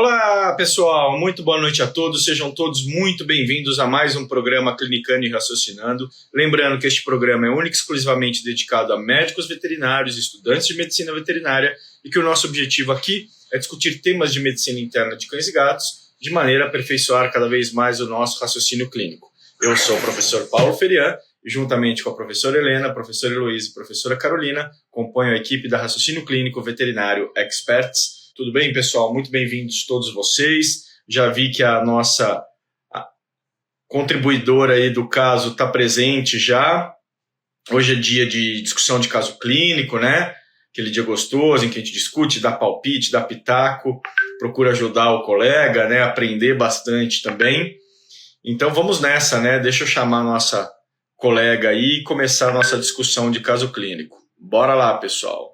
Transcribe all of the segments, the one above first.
Olá, pessoal, muito boa noite a todos, sejam todos muito bem-vindos a mais um programa Clinicando e Raciocinando. Lembrando que este programa é único e exclusivamente dedicado a médicos veterinários, estudantes de medicina veterinária e que o nosso objetivo aqui é discutir temas de medicina interna de cães e gatos de maneira a aperfeiçoar cada vez mais o nosso raciocínio clínico. Eu sou o professor Paulo Ferian e juntamente com a professora Helena, a professora Heloísa e a professora Carolina, componho a equipe da Raciocínio Clínico Veterinário Experts. Tudo bem, pessoal? Muito bem-vindos todos vocês. Já vi que a nossa contribuidora aí do caso está presente já. Hoje é dia de discussão de caso clínico, né? Aquele dia gostoso em que a gente discute, dá palpite, dá pitaco, procura ajudar o colega, né? Aprender bastante também. Então vamos nessa, né? Deixa eu chamar a nossa colega aí e começar a nossa discussão de caso clínico. Bora lá, pessoal.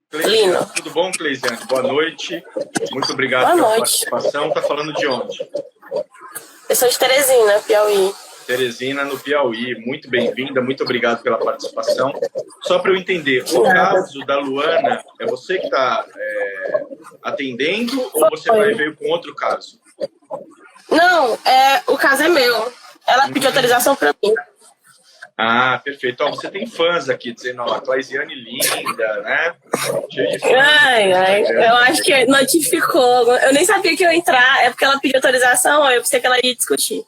Cleisiane, tudo bom, Cleisiane? Boa noite. Muito obrigado pela participação. Está falando de onde? Eu sou de Teresina, Piauí. Teresina, no Piauí. Muito bem-vinda, muito obrigado pela participação. Só para eu entender, o caso da Luana, é você que está atendendo ou você veio com outro caso? Não, o caso é meu. Ela pediu autorização para mim. Ah, perfeito. Ó, você tem fãs aqui dizendo, ó, a Cleisiane linda, né? Cheio de fãs. Eu acho que notificou. Eu nem sabia que ia entrar, é porque ela pediu autorização, eu pensei que ela ia discutir.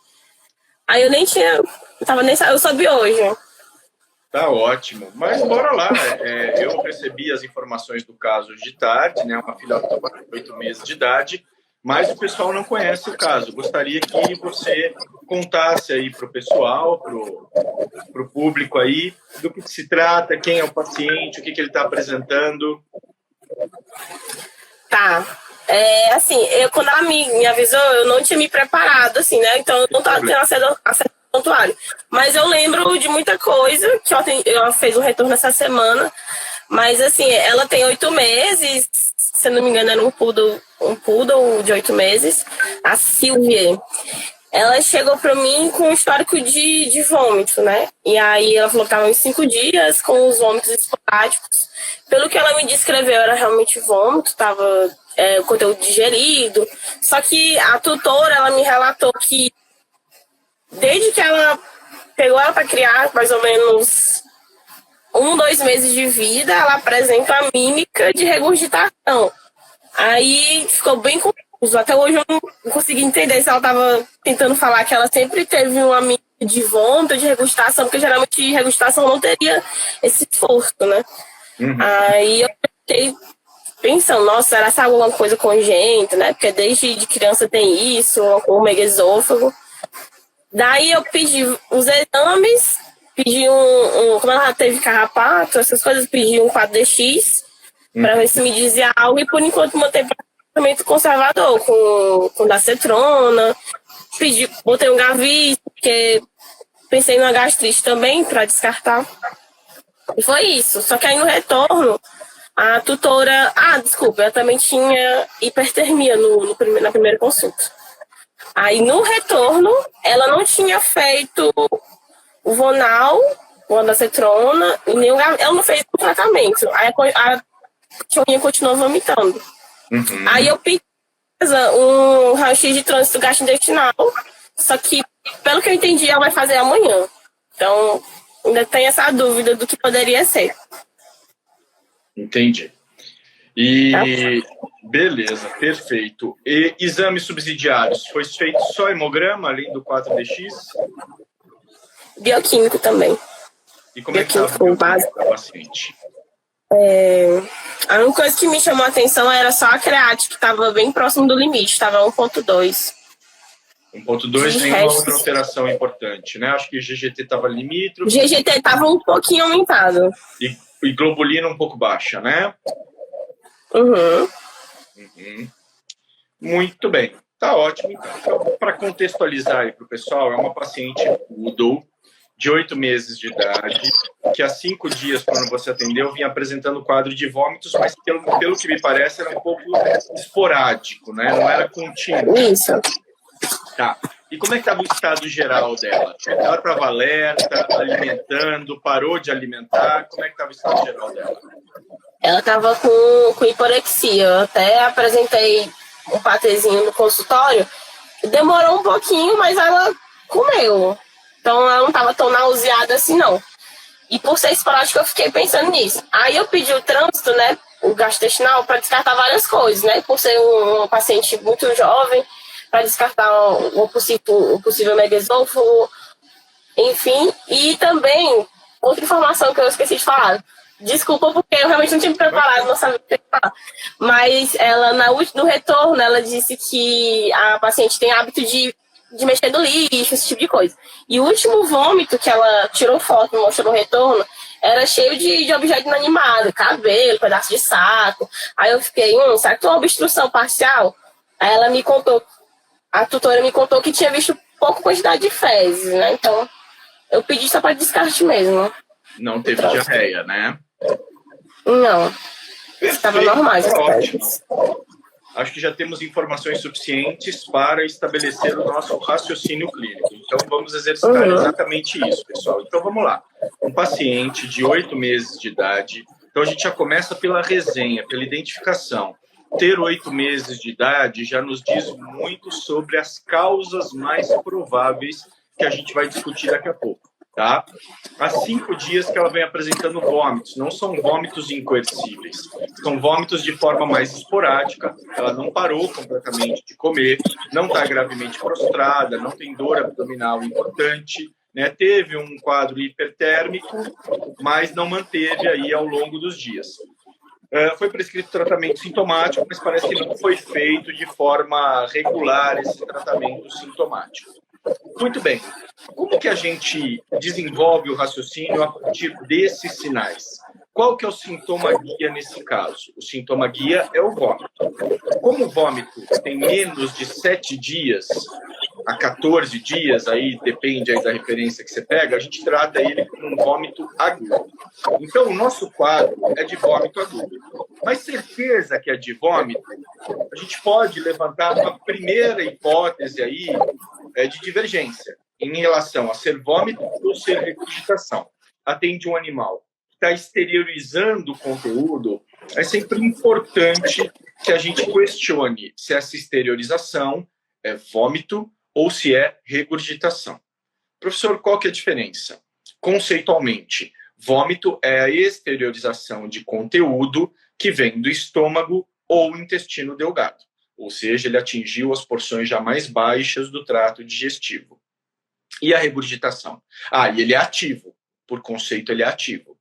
Aí eu nem tinha. Eu soube hoje. Tá ótimo. Mas bora lá. Eu recebi as informações do caso de tarde, né? Uma filhota de 8 meses de idade. Mas o pessoal não conhece o caso. Gostaria que você contasse aí para o pessoal, para o público aí, do que se trata, quem é o paciente, o que ele está apresentando. Tá. Quando ela me avisou, eu não tinha me preparado, assim, né? Então eu não estava tendo acesso ao prontuário. Mas eu lembro de muita coisa, que ela fez um retorno essa semana. Mas, assim, ela tem 8 meses, se eu não me engano, era um poodle de 8 meses, a Silvia. Ela chegou para mim com um histórico de vômito, né? E aí ela falou que estava uns 5 dias com os vômitos esporádicos. Pelo que ela me descreveu, era realmente vômito, estava conteúdo digerido. Só que a tutora, ela me relatou que desde que ela pegou ela para criar, mais ou menos 2 meses de vida, ela apresenta a mímica de regurgitação. Aí ficou bem confuso. Até hoje eu não consegui entender se ela estava tentando falar que ela sempre teve uma mímica de vômito, de regurgitação, porque geralmente regurgitação não teria esse esforço, né? Uhum. Aí eu fiquei pensando, nossa, será que é alguma coisa congênita, né? Porque desde de criança tem isso, o megaesôfago. Daí eu pedi os exames, pedi como ela teve carrapato, essas coisas, pedi um 4DX para ver se me dizia algo, e por enquanto manteve tratamento conservador com dacetrona, botei um Gavi, porque pensei numa gastrite também para descartar. E foi isso. Só que aí no retorno, a tutora, ela também tinha hipertermia na primeira consulta. Aí no retorno, ela não tinha feito o Vonal, o dacetrona, e nem ela não fez o tratamento. Aí a cachorrinha continuou vomitando. Uhum. Aí eu pedi um raio-x de trânsito gastrointestinal, só que, pelo que eu entendi, ela vai fazer amanhã. Então, ainda tem essa dúvida do que poderia ser. Entendi. E beleza, perfeito. E exames subsidiários, foi feito só hemograma, além do 4DX? Bioquímico também. E como é que estava o bioquímico da paciente? A única coisa que me chamou a atenção era só a create, que estava bem próximo do limite, estava 1.2. 1.2 tem uma outra alteração importante, né? Acho que o GGT estava limítrofe. O GGT estava um pouquinho aumentado. E globulina um pouco baixa, né? Uhum. Muito bem. Tá ótimo. Então, para contextualizar aí para o pessoal, é uma paciente poodle de 8 meses de idade, que há 5 dias, quando você atendeu, vinha apresentando quadro de vômitos, mas pelo que me parece, era um pouco esporádico, né? Não era contínuo. Isso. Tá. E como é que estava o estado geral dela? Ela estava alerta, alimentando, parou de alimentar? Como é que estava o estado geral dela? Ela estava com hiporexia. Eu até apresentei um patezinho no consultório. Demorou um pouquinho, mas ela comeu. Então ela não estava tão nauseada assim, não. E por ser esporádico, eu fiquei pensando nisso. Aí eu pedi o trânsito, né, o gastrointestinal, para descartar várias coisas, né? Por ser um paciente muito jovem, para descartar o possível megaesôfago, enfim. E também, outra informação que eu esqueci de falar. Desculpa, porque eu realmente não tinha me preparado, não sabia o que falar. Mas ela, no retorno, ela disse que a paciente tem hábito de mexer no lixo, esse tipo de coisa. E o último vômito que ela tirou foto e mostrou no retorno era cheio de objeto inanimado, cabelo, pedaço de saco. Aí eu fiquei, será que tem uma obstrução parcial? Aí ela me contou, a tutora me contou que tinha visto pouca quantidade de fezes, né? Então, eu pedi só para descarte mesmo. Não teve diarreia, né? Não. Estava normal. Ótimo. Acho que já temos informações suficientes para estabelecer o nosso raciocínio clínico. Então, vamos exercitar exatamente isso, pessoal. Então, vamos lá. Um paciente de 8 meses de idade. Então, a gente já começa pela resenha, pela identificação. Ter 8 meses de idade já nos diz muito sobre as causas mais prováveis que a gente vai discutir daqui a pouco. Tá? Há 5 dias que ela vem apresentando vômitos, não são vômitos incoercíveis, são vômitos de forma mais esporádica, ela não parou completamente de comer, não está gravemente prostrada, não tem dor abdominal importante, né? Teve um quadro hipertérmico, mas não manteve aí ao longo dos dias. Foi prescrito tratamento sintomático, mas parece que não foi feito de forma regular esse tratamento sintomático. Muito bem. Como que a gente desenvolve o raciocínio a partir desses sinais? Qual que é o sintoma guia nesse caso? O sintoma guia é o vômito. Como o vômito tem menos de 7 dias a 14 dias, aí depende aí da referência que você pega, a gente trata ele como um vômito agudo. Então, o nosso quadro é de vômito agudo. Mas certeza que é de vômito, a gente pode levantar uma primeira hipótese aí de divergência em relação a ser vômito ou ser regurgitação. Atende um animal que está exteriorizando o conteúdo, é sempre importante que a gente questione se essa exteriorização é vômito ou se é regurgitação. Professor, qual que é a diferença? Conceitualmente, vômito é a exteriorização de conteúdo que vem do estômago ou intestino delgado. Ou seja, ele atingiu as porções já mais baixas do trato digestivo. E a regurgitação? E ele é ativo. Por conceito, ele é ativo.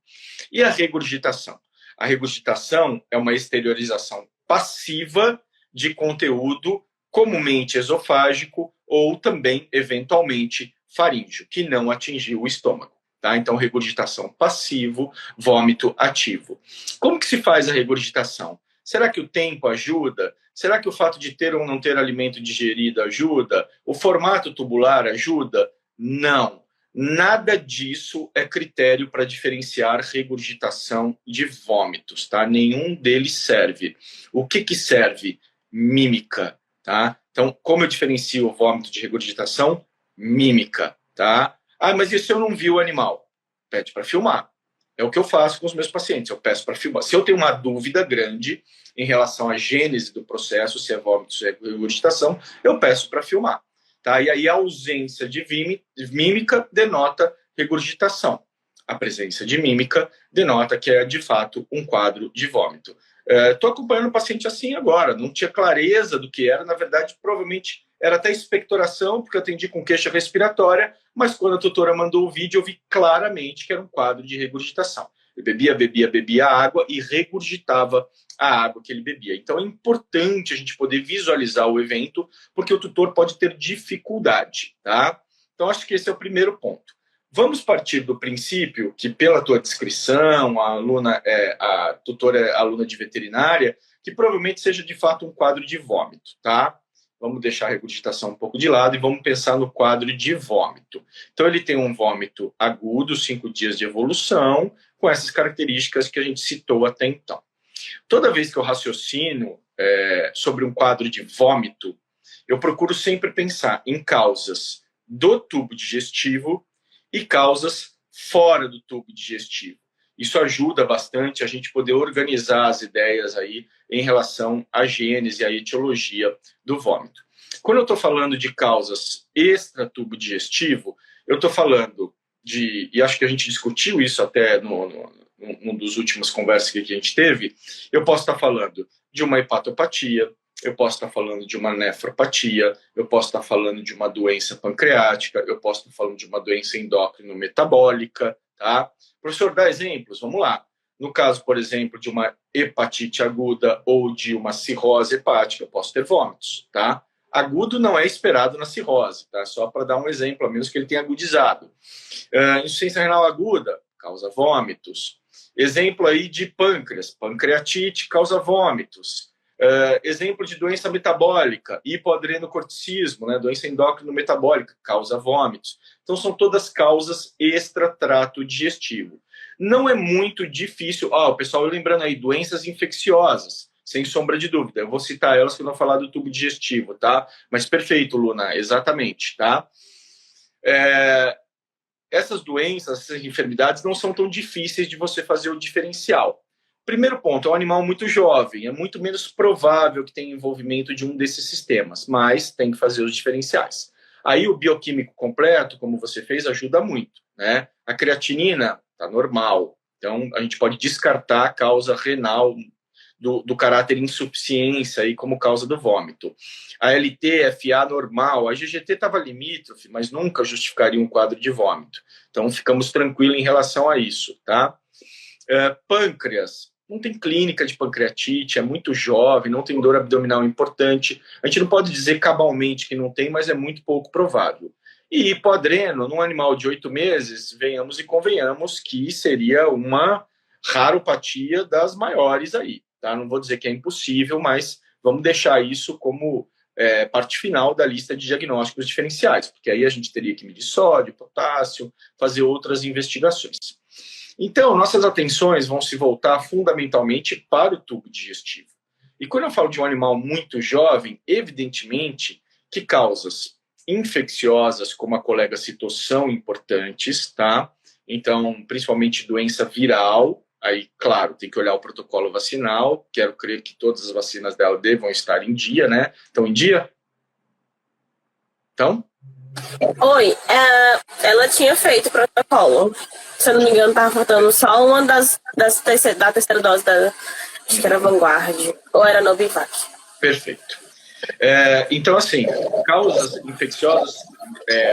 E a regurgitação? A regurgitação é uma exteriorização passiva de conteúdo comumente esofágico ou também, eventualmente, faríngeo, que não atingiu o estômago. Tá? Então, regurgitação passivo, vômito ativo. Como que se faz a regurgitação? Será que o tempo ajuda? Será que o fato de ter ou não ter alimento digerido ajuda? O formato tubular ajuda? Não. Nada disso é critério para diferenciar regurgitação de vômitos, tá? Nenhum deles serve. O que serve? Mímica, tá? Então, como eu diferencio o vômito de regurgitação? Mímica, tá? Mas e se eu não vi o animal? Pede para filmar. É o que eu faço com os meus pacientes, eu peço para filmar. Se eu tenho uma dúvida grande em relação à gênese do processo, se é vômito, se é regurgitação, eu peço para filmar. Tá? E aí a ausência de mímica denota regurgitação. A presença de mímica denota que é, de fato, um quadro de vômito. Estou acompanhando o paciente assim agora, não tinha clareza do que era, na verdade, provavelmente era até expectoração, porque eu atendi com queixa respiratória, mas quando a tutora mandou o vídeo, eu vi claramente que era um quadro de regurgitação. Ele bebia água e regurgitava a água que ele bebia. Então é importante a gente poder visualizar o evento, porque o tutor pode ter dificuldade, tá? Então acho que esse é o primeiro ponto. Vamos partir do princípio que, pela tua descrição, a tutora é aluna de veterinária, que provavelmente seja de fato um quadro de vômito, tá? Vamos deixar a regurgitação um pouco de lado e vamos pensar no quadro de vômito. Então, ele tem um vômito agudo, 5 dias de evolução, com essas características que a gente citou até então. Toda vez que eu raciocino sobre um quadro de vômito, eu procuro sempre pensar em causas do tubo digestivo e causas fora do tubo digestivo. Isso ajuda bastante a gente poder organizar as ideias aí em relação à gênese e à etiologia do vômito. Quando eu estou falando de causas extratubo digestivo, eu estou falando e acho que a gente discutiu isso até num dos últimos conversas que a gente teve, eu posso estar falando de uma hepatopatia, eu posso estar falando de uma nefropatia, eu posso estar falando de uma doença pancreática, eu posso estar falando de uma doença endócrino-metabólica, tá? Professor, dá exemplos? Vamos lá. No caso, por exemplo, de uma hepatite aguda ou de uma cirrose hepática, eu posso ter vômitos, tá? Agudo não é esperado na cirrose, tá? Só para dar um exemplo, a menos que ele tenha agudizado. Insuficiência renal aguda causa vômitos. Exemplo aí de pâncreas, pancreatite causa vômitos. Exemplo de doença metabólica, hipoadrenocorticismo, né? Doença endócrino-metabólica, causa vômitos. Então, são todas causas extratrato digestivo. Não é muito difícil. O pessoal lembrando aí, doenças infecciosas, sem sombra de dúvida. Eu vou citar elas que eu não falar do tubo digestivo, tá? Mas perfeito, Luna, exatamente, tá? Essas doenças, essas enfermidades não são tão difíceis de você fazer o diferencial. Primeiro ponto, é um animal muito jovem, é muito menos provável que tenha envolvimento de um desses sistemas, mas tem que fazer os diferenciais. Aí o bioquímico completo, como você fez, ajuda muito, né? A creatinina está normal, então a gente pode descartar a causa renal do caráter insuficiência aí como causa do vômito. A LT, FA normal, a GGT estava limítrofe, mas nunca justificaria um quadro de vômito. Então ficamos tranquilos em relação a isso, tá? Pâncreas, não tem clínica de pancreatite, é muito jovem, não tem dor abdominal importante. A gente não pode dizer cabalmente que não tem, mas é muito pouco provável. E hipoadreno, num animal de 8 meses, venhamos e convenhamos que seria uma raropatia das maiores aí. Tá? Não vou dizer que é impossível, mas vamos deixar isso como parte final da lista de diagnósticos diferenciais, porque aí a gente teria que medir sódio, potássio, fazer outras investigações. Então, nossas atenções vão se voltar fundamentalmente para o tubo digestivo. E quando eu falo de um animal muito jovem, evidentemente que causas infecciosas, como a colega citou, são importantes, tá? Então, principalmente doença viral. Aí, claro, tem que olhar o protocolo vacinal. Quero crer que todas as vacinas dela devam estar em dia, né? Estão em dia? Então? Oi, ela tinha feito o protocolo. Se eu não me engano, estava faltando só uma da terceira dose acho que era Vanguard, ou era Novavax. Perfeito. Então, assim, causas infecciosas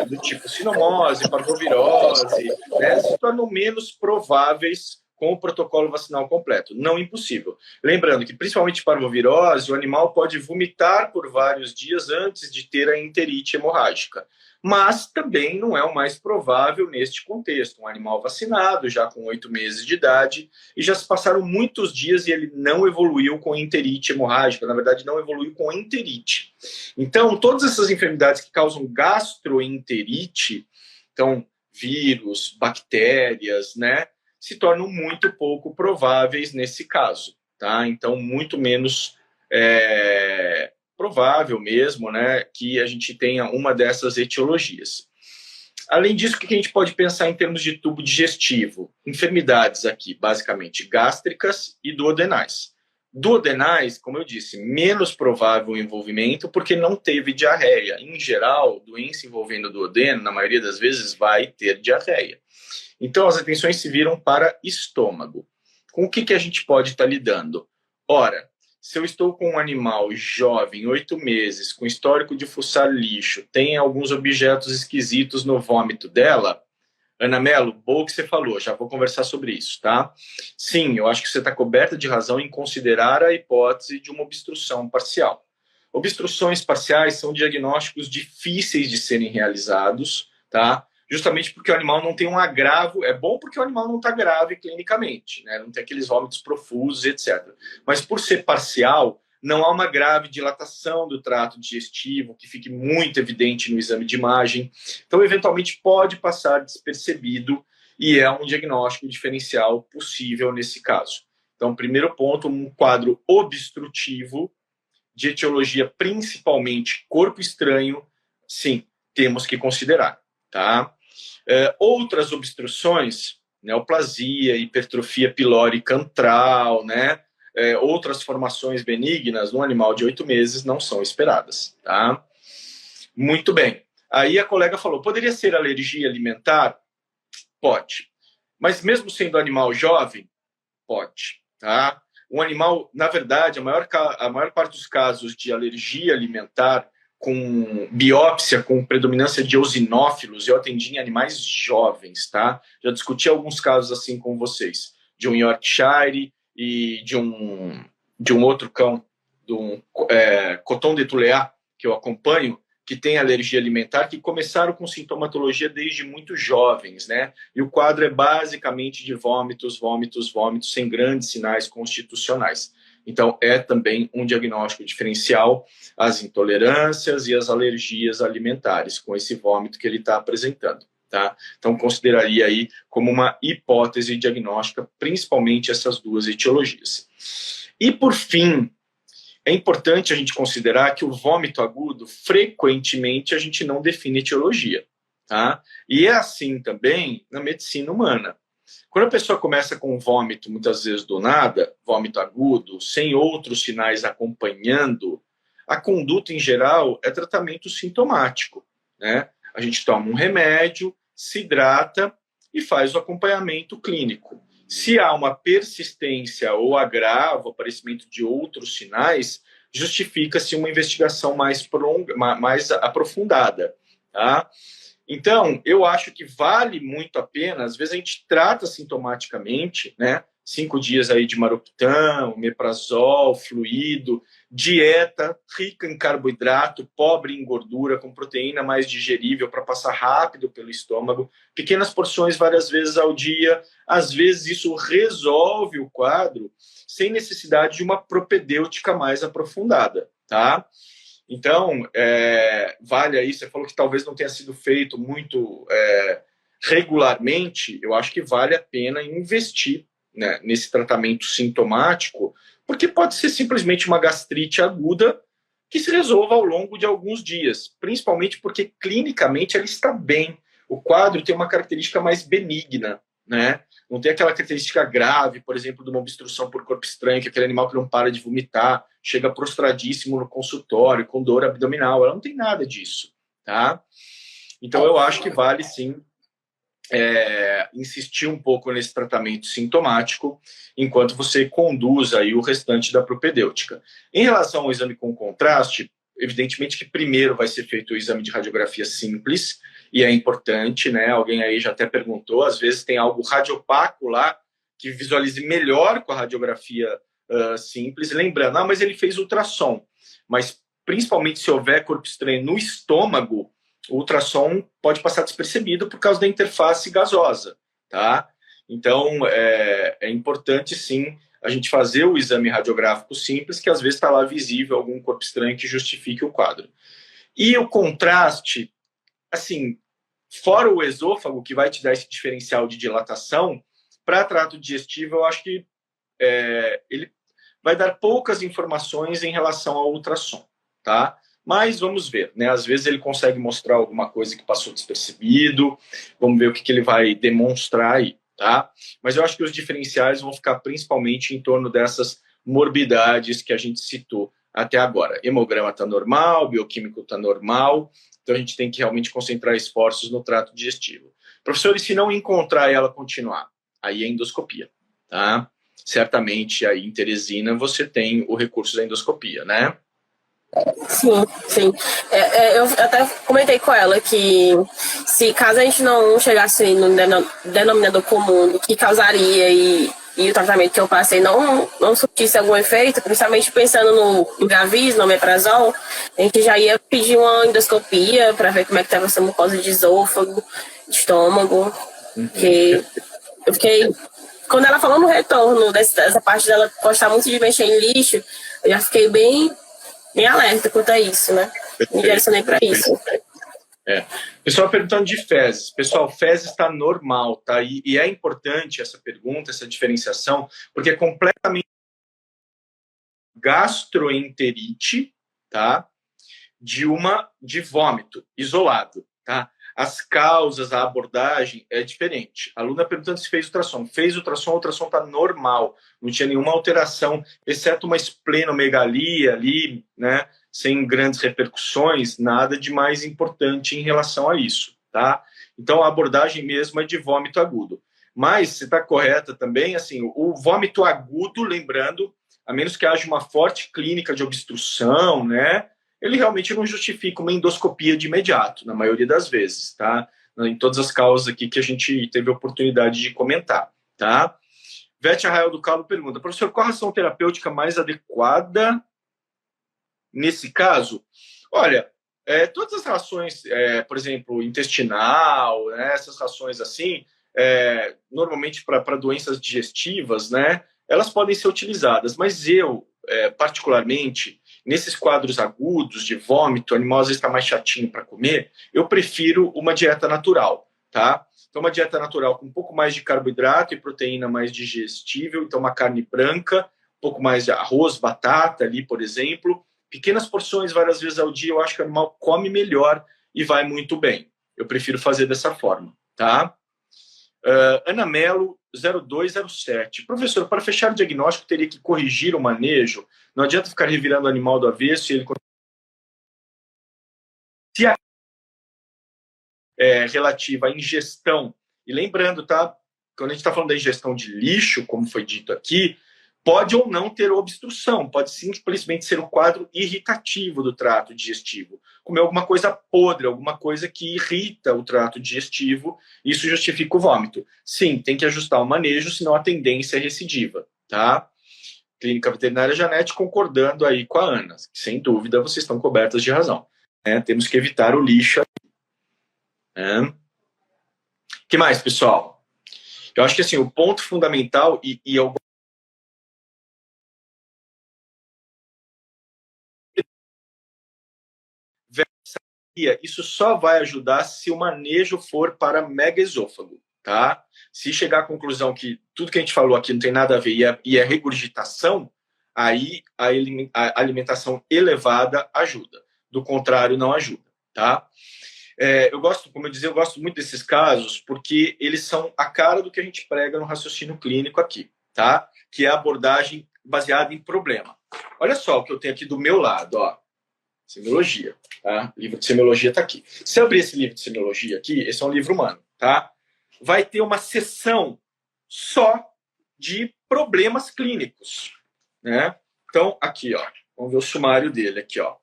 do tipo sinomose, parvovirose, né, se tornam menos prováveis com o protocolo vacinal completo. Não impossível. Lembrando que, principalmente parvovirose, o animal pode vomitar por vários dias antes de ter a enterite hemorrágica. Mas também não é o mais provável neste contexto. Um animal vacinado, já com 8 meses de idade, e já se passaram muitos dias e ele não evoluiu com enterite hemorrágica, na verdade não evoluiu com enterite. Então, todas essas enfermidades que causam gastroenterite, então vírus, bactérias, né, se tornam muito pouco prováveis nesse caso, tá? Então, muito menos provável mesmo, né, que a gente tenha uma dessas etiologias. Além disso, o que a gente pode pensar em termos de tubo digestivo? Enfermidades aqui, basicamente gástricas e duodenais. Duodenais, como eu disse, menos provável o envolvimento porque não teve diarreia. Em geral, doença envolvendo duodeno, na maioria das vezes, vai ter diarreia. Então, as atenções se viram para estômago. Com o que a gente pode estar lidando? Ora, se eu estou com um animal jovem, 8 meses, com histórico de fuçar lixo, tem alguns objetos esquisitos no vômito dela, Ana Mello, boa que você falou, já vou conversar sobre isso, tá? Sim, eu acho que você está coberta de razão em considerar a hipótese de uma obstrução parcial. Obstruções parciais são diagnósticos difíceis de serem realizados, tá? Justamente porque o animal não tem um agravo. É bom porque o animal não está grave clinicamente, né? Não tem aqueles vômitos profusos, etc. Mas por ser parcial, não há uma grave dilatação do trato digestivo que fique muito evidente no exame de imagem. Então, eventualmente, pode passar despercebido e é um diagnóstico diferencial possível nesse caso. Então, primeiro ponto, um quadro obstrutivo de etiologia principalmente corpo estranho, sim, temos que considerar, tá? Outras obstruções, neoplasia, hipertrofia pilórica antral, né? Outras formações benignas no animal de 8 meses não são esperadas, tá? Muito bem. Aí a colega falou, poderia ser alergia alimentar? Pode. Mas mesmo sendo animal jovem, pode, tá? Um animal, na verdade, a maior parte dos casos de alergia alimentar com biópsia, com predominância de eosinófilos, eu atendi em animais jovens, tá? Já discuti alguns casos assim com vocês, de um Yorkshire e de um outro cão, de um Coton de Tulear, que eu acompanho, que tem alergia alimentar, que começaram com sintomatologia desde muito jovens, né? E o quadro é basicamente de vômitos, sem grandes sinais constitucionais. Então, é também um diagnóstico diferencial, as intolerâncias e as alergias alimentares, com esse vômito que ele está apresentando, tá? Então, consideraria aí como uma hipótese diagnóstica, principalmente essas duas etiologias. E, por fim, é importante a gente considerar que o vômito agudo, frequentemente, a gente não define etiologia, tá? E é assim também na medicina humana. Quando a pessoa começa com vômito, muitas vezes do nada, vômito agudo, sem outros sinais acompanhando, a conduta, em geral, é tratamento sintomático, né? A gente toma um remédio, se hidrata e faz o acompanhamento clínico. Se há uma persistência ou agravo, aparecimento de outros sinais, justifica-se uma investigação mais aprofundada, tá? Então, eu acho que vale muito a pena, às vezes a gente trata sintomaticamente, né? 5 dias aí de Maroptan, omeprazol, fluido, dieta rica em carboidrato, pobre em gordura, com proteína mais digerível para passar rápido pelo estômago, pequenas porções várias vezes ao dia, às vezes isso resolve o quadro sem necessidade de uma propedêutica mais aprofundada, tá? Então, vale aí, você falou que talvez não tenha sido feito muito regularmente, eu acho que vale a pena investir, né, nesse tratamento sintomático, porque pode ser simplesmente uma gastrite aguda que se resolva ao longo de alguns dias, principalmente porque clinicamente ela está bem. O quadro tem uma característica mais benigna, né? Não tem aquela característica grave, por exemplo, de uma obstrução por corpo estranho, que é aquele animal que não para de vomitar, chega prostradíssimo no consultório, com dor abdominal. Ela não tem nada disso, tá? Então, eu acho que vale, sim, insistir um pouco nesse tratamento sintomático, enquanto você conduz aí o restante da propedêutica. Em relação ao exame com contraste, evidentemente que primeiro vai ser feito o exame de radiografia simples, e é importante, né? Alguém aí já até perguntou, às vezes tem algo radiopaco lá, que visualize melhor com a radiografia simples, lembrando, mas ele fez ultrassom, mas principalmente se houver corpo estranho no estômago, o ultrassom pode passar despercebido por causa da interface gasosa, tá? Então, é importante, sim, a gente fazer o exame radiográfico simples, que às vezes está lá visível algum corpo estranho que justifique o quadro. E o contraste, assim, fora o esôfago, que vai te dar esse diferencial de dilatação, para trato digestivo, eu acho que ele vai dar poucas informações em relação ao ultrassom, tá? Mas vamos ver, né? Às vezes ele consegue mostrar alguma coisa que passou despercebido, vamos ver o que ele vai demonstrar aí, tá? Mas eu acho que os diferenciais vão ficar principalmente em torno dessas morbidades que a gente citou até agora. Hemograma está normal, bioquímico está normal, então a gente tem que realmente concentrar esforços no trato digestivo. Professor, e se não encontrar ela continuar? Aí é endoscopia, tá? Certamente aí em Teresina você tem o recurso da endoscopia, né? Sim, sim. Eu até comentei com ela que se caso a gente não chegasse no denominador comum do que causaria e o tratamento que eu passei não surtisse algum efeito, principalmente pensando no Gavis, no omeprazol, a gente já ia pedir uma endoscopia para ver como é que estava essa mucosa de esôfago, de estômago, porque eu fiquei... Quando ela falou no retorno dessa parte dela gostar muito de mexer em lixo, eu já fiquei bem alerta quanto a isso, né? Me direcionei para isso. Pessoal perguntando de fezes. Pessoal, fezes está normal, tá? E é importante essa pergunta, essa diferenciação, porque é completamente gastroenterite, tá? De vômito isolado, tá? as causas, a abordagem é diferente. A aluna perguntando se fez ultrassom. Fez ultrassom, o ultrassom está normal, não tinha nenhuma alteração, exceto uma esplenomegalia ali, né, sem grandes repercussões, nada de mais importante em relação a isso, tá? Então, a abordagem mesmo é de vômito agudo. Mas, se está correta também, assim, o vômito agudo, lembrando, a menos que haja uma forte clínica de obstrução, né, ele realmente não justifica uma endoscopia de imediato, na maioria das vezes, tá? Em todas as causas aqui que a gente teve a oportunidade de comentar, tá? Vete Arraial do Cabo pergunta, professor, qual a ração terapêutica mais adequada nesse caso? Olha, todas as rações, por exemplo, intestinal, né, essas rações assim, normalmente para doenças digestivas, né, elas podem ser utilizadas, mas eu, particularmente, nesses quadros agudos de vômito, o animal às vezes está mais chatinho para comer, eu prefiro uma dieta natural, tá? Então, uma dieta natural com um pouco mais de carboidrato e proteína mais digestível, então uma carne branca, um pouco mais de arroz, batata ali, por exemplo, pequenas porções várias vezes ao dia, eu acho que o animal come melhor e vai muito bem. Eu prefiro fazer dessa forma, tá? Ana Melo, 0207. Professor, para fechar o diagnóstico, teria que corrigir o manejo? Não adianta ficar revirando o animal do avesso e ele... Se a relativa à ingestão, e lembrando, tá? Quando a gente está falando da ingestão de lixo, como foi dito aqui, pode ou não ter obstrução, pode simplesmente ser um quadro irritativo do trato digestivo. Comer alguma coisa podre, alguma coisa que irrita o trato digestivo, isso justifica o vômito. Sim, tem que ajustar o manejo, senão a tendência é recidiva, tá? Clínica Veterinária Janete concordando aí com a Ana. Sem dúvida, vocês estão cobertas de razão. Né? Temos que evitar o lixo. Que mais, pessoal? Eu acho que assim, o ponto fundamental, e eu isso só vai ajudar se o manejo for para megaesôfago, tá? Se chegar à conclusão que tudo que a gente falou aqui não tem nada a ver e é regurgitação, aí a alimentação elevada ajuda. Do contrário, não ajuda, tá? Eu gosto, como eu dizia, eu gosto muito desses casos porque eles são a cara do que a gente prega no raciocínio clínico aqui, tá? Que é a abordagem baseada em problema. Olha só o que eu tenho aqui do meu lado, ó. Semiologia, tá? O livro de semiologia está aqui. Se eu abrir esse livro de semiologia aqui, esse é um livro humano, tá? Vai ter uma seção só de problemas clínicos, né? Então, aqui, ó, vamos ver o sumário dele aqui, ó.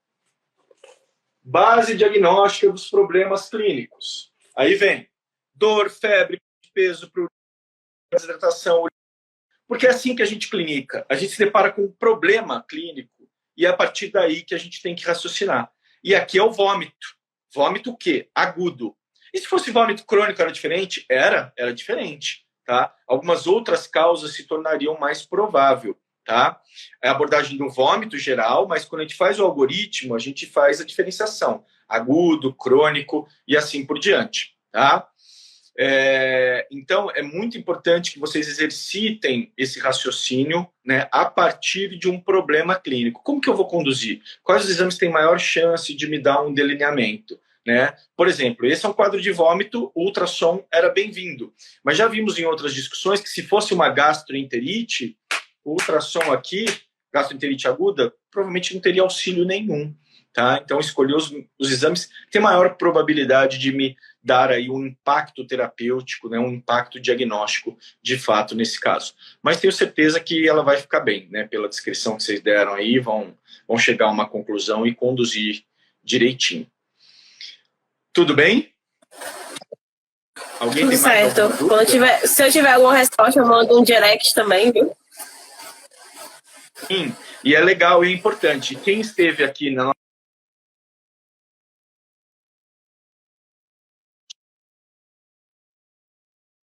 Base diagnóstica dos problemas clínicos. Aí vem dor, febre, peso, desidratação. Porque é assim que a gente clinica. A gente se depara com um problema clínico e é a partir daí que a gente tem que raciocinar. E aqui é o vômito. Vômito o quê? Agudo. E se fosse vômito crônico, era diferente? Era diferente. Tá? Algumas outras causas se tornariam mais provável. Tá? É a abordagem do vômito geral, mas quando a gente faz o algoritmo, a gente faz a diferenciação. Agudo, crônico e assim por diante. Tá? Então, é muito importante que vocês exercitem esse raciocínio, né, a partir de um problema clínico. Como que eu vou conduzir? Quais os exames têm maior chance de me dar um delineamento? Né? Por exemplo, esse é um quadro de vômito, o ultrassom era bem-vindo. Mas já vimos em outras discussões que se fosse uma gastroenterite, o ultrassom aqui, gastroenterite aguda, provavelmente não teria auxílio nenhum. Tá? Então, escolher os exames que têm maior probabilidade de me dar aí um impacto terapêutico, né? Um impacto diagnóstico, de fato, nesse caso. Mas tenho certeza que ela vai ficar bem, né? Pela descrição que vocês deram aí, vão chegar a uma conclusão e conduzir direitinho. Tudo bem? Alguém Tudo tem mais certo. Se eu tiver alguma resposta, eu mando um direct também, viu? Sim, e é legal e é importante. Quem esteve aqui na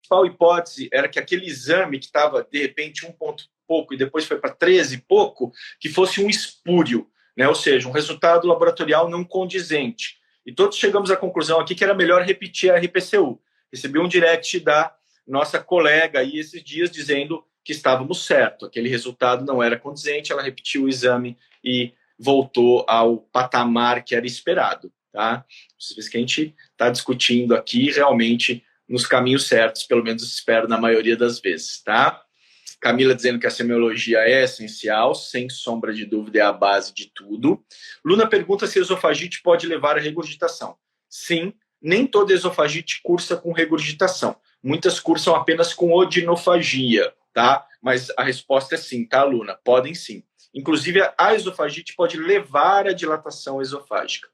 principal hipótese era que aquele exame que estava, de repente, 1 ponto pouco e depois foi para 13 e pouco, que fosse um espúrio, né? Ou seja, um resultado laboratorial não condizente. E todos chegamos à conclusão aqui que era melhor repetir a RPCU. Recebi um direct da nossa colega aí esses dias dizendo que estávamos certo, aquele resultado não era condizente, ela repetiu o exame e voltou ao patamar que era esperado, tá? Às vezes que a gente está discutindo aqui realmente nos caminhos certos, pelo menos espero na maioria das vezes, tá? Camila dizendo que a semiologia é essencial, sem sombra de dúvida, é a base de tudo. Luna pergunta se esofagite pode levar à regurgitação. Sim, nem toda esofagite cursa com regurgitação. Muitas cursam apenas com odinofagia, tá? Mas a resposta é sim, tá, Luna? Podem sim. Inclusive, a esofagite pode levar à dilatação esofágica.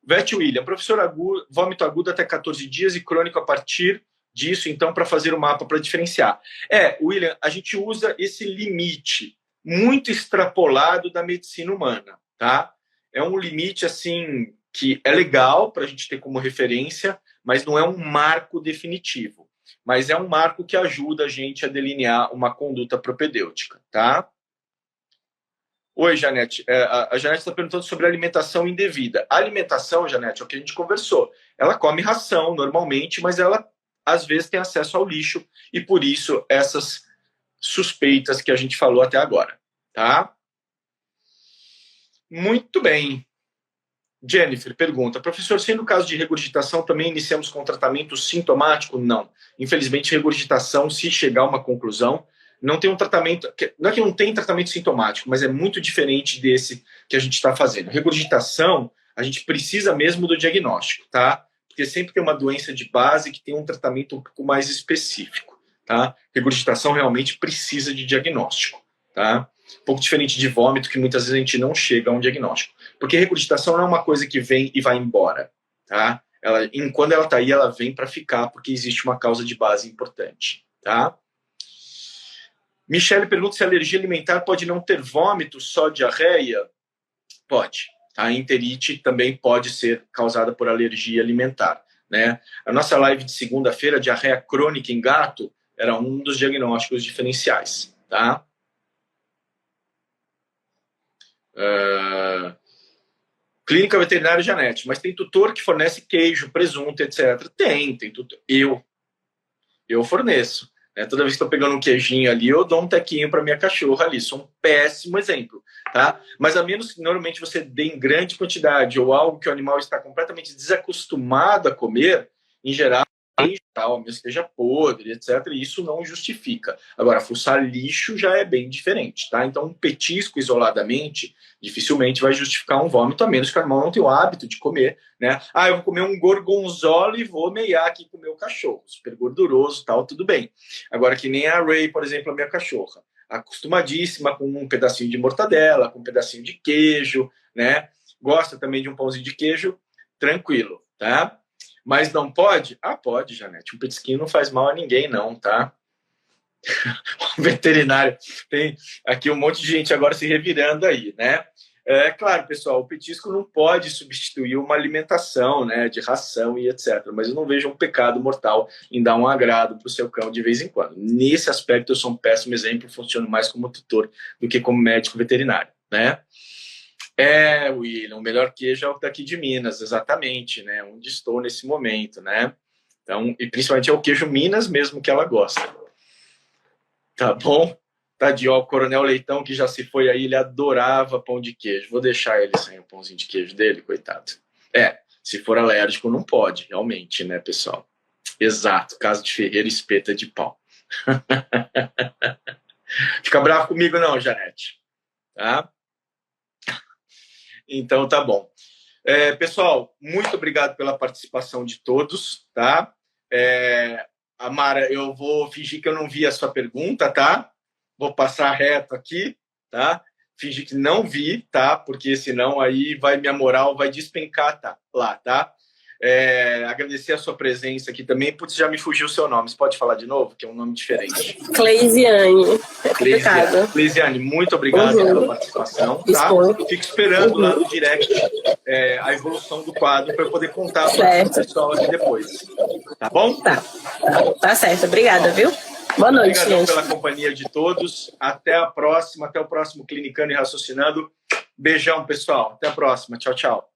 Vete William, professor, vômito agudo até 14 dias e crônico a partir disso, então, para fazer o mapa para diferenciar. William, a gente usa esse limite muito extrapolado da medicina humana, tá? É um limite, assim, que é legal para a gente ter como referência, mas não é um marco definitivo. Mas é um marco que ajuda a gente a delinear uma conduta propedêutica, tá? Oi, Janete. A Janete está perguntando sobre alimentação indevida. A alimentação, Janete, é o que a gente conversou. Ela come ração normalmente, mas ela, às vezes, tem acesso ao lixo e, por isso, essas suspeitas que a gente falou até agora. Tá? Muito bem. Jennifer pergunta, professor, se no caso de regurgitação também iniciamos com tratamento sintomático? Não. Infelizmente, regurgitação, se chegar a uma conclusão, não tem um tratamento, não é que não tem tratamento sintomático, mas é muito diferente desse que a gente está fazendo. Regurgitação, a gente precisa mesmo do diagnóstico, tá? Porque sempre tem uma doença de base que tem um tratamento um pouco mais específico, tá? Regurgitação realmente precisa de diagnóstico, tá? Um pouco diferente de vômito, que muitas vezes a gente não chega a um diagnóstico. Porque regurgitação não é uma coisa que vem e vai embora, tá? Quando ela está aí, ela vem para ficar, porque existe uma causa de base importante, tá? Michele pergunta se a alergia alimentar pode não ter vômito, só diarreia? Pode. A enterite também pode ser causada por alergia alimentar, né? A nossa live de segunda-feira, diarreia crônica em gato, era um dos diagnósticos diferenciais, tá? Clínica veterinária Janete, mas tem tutor que fornece queijo, presunto, etc. Tem tutor. Eu forneço. Toda vez que estou pegando um queijinho ali, eu dou um tequinho para minha cachorra ali. Sou um péssimo exemplo, tá? Mas a menos que normalmente você dê em grande quantidade ou algo que o animal está completamente desacostumado a comer, em geral, mesmo que esteja podre, etc., isso não justifica. Agora, fuçar lixo já é bem diferente, tá? Então, um petisco isoladamente dificilmente vai justificar um vômito, a menos que o animal não tenha o hábito de comer, né? Eu vou comer um gorgonzola e vou meiar aqui com o meu cachorro, super gorduroso, tal, tudo bem. Agora, que nem a Ray, por exemplo, a minha cachorra, acostumadíssima com um pedacinho de mortadela, com um pedacinho de queijo, né? Gosta também de um pãozinho de queijo, tranquilo, tá? Mas não pode? Pode, Janete. Um petisquinho não faz mal a ninguém, não, tá? O veterinário. Tem aqui um monte de gente agora se revirando aí, né? Claro, pessoal, o petisco não pode substituir uma alimentação, né, de ração e etc. Mas eu não vejo um pecado mortal em dar um agrado para o seu cão de vez em quando. Nesse aspecto, eu sou um péssimo exemplo, funciono mais como tutor do que como médico veterinário, né? William, o melhor queijo é o daqui de Minas, exatamente, né? Onde estou nesse momento, né? Então, e principalmente é o queijo Minas mesmo que ela gosta. Tá bom? Tadinho, o Coronel Leitão, que já se foi aí, ele adorava pão de queijo. Vou deixar ele sem o pãozinho de queijo dele, coitado. Se for alérgico, não pode, realmente, né, pessoal? Exato, caso de Ferreira, espeta de pau. Fica bravo comigo não, Janete. Tá? Então, tá bom. Pessoal, muito obrigado pela participação de todos, tá? Amara, eu vou fingir que eu não vi a sua pergunta, tá? Vou passar reto aqui, tá? Fingir que não vi, tá? Porque senão aí minha moral vai despencar lá, tá? Agradecer a sua presença aqui também. Putz, já me fugiu o seu nome. Você pode falar de novo? Que é um nome diferente. Cleisiane. Cleisiane, muito obrigado pela participação. Tá? Fico esperando lá no direct a evolução do quadro para eu poder contar para o pessoal aqui depois. Tá bom? Tá certo. Obrigada, viu? Boa noite, Obrigadão gente. pela companhia de todos. Até a próxima. Até o próximo Clinicando e Raciocinando. Beijão, pessoal. Até a próxima. Tchau, tchau.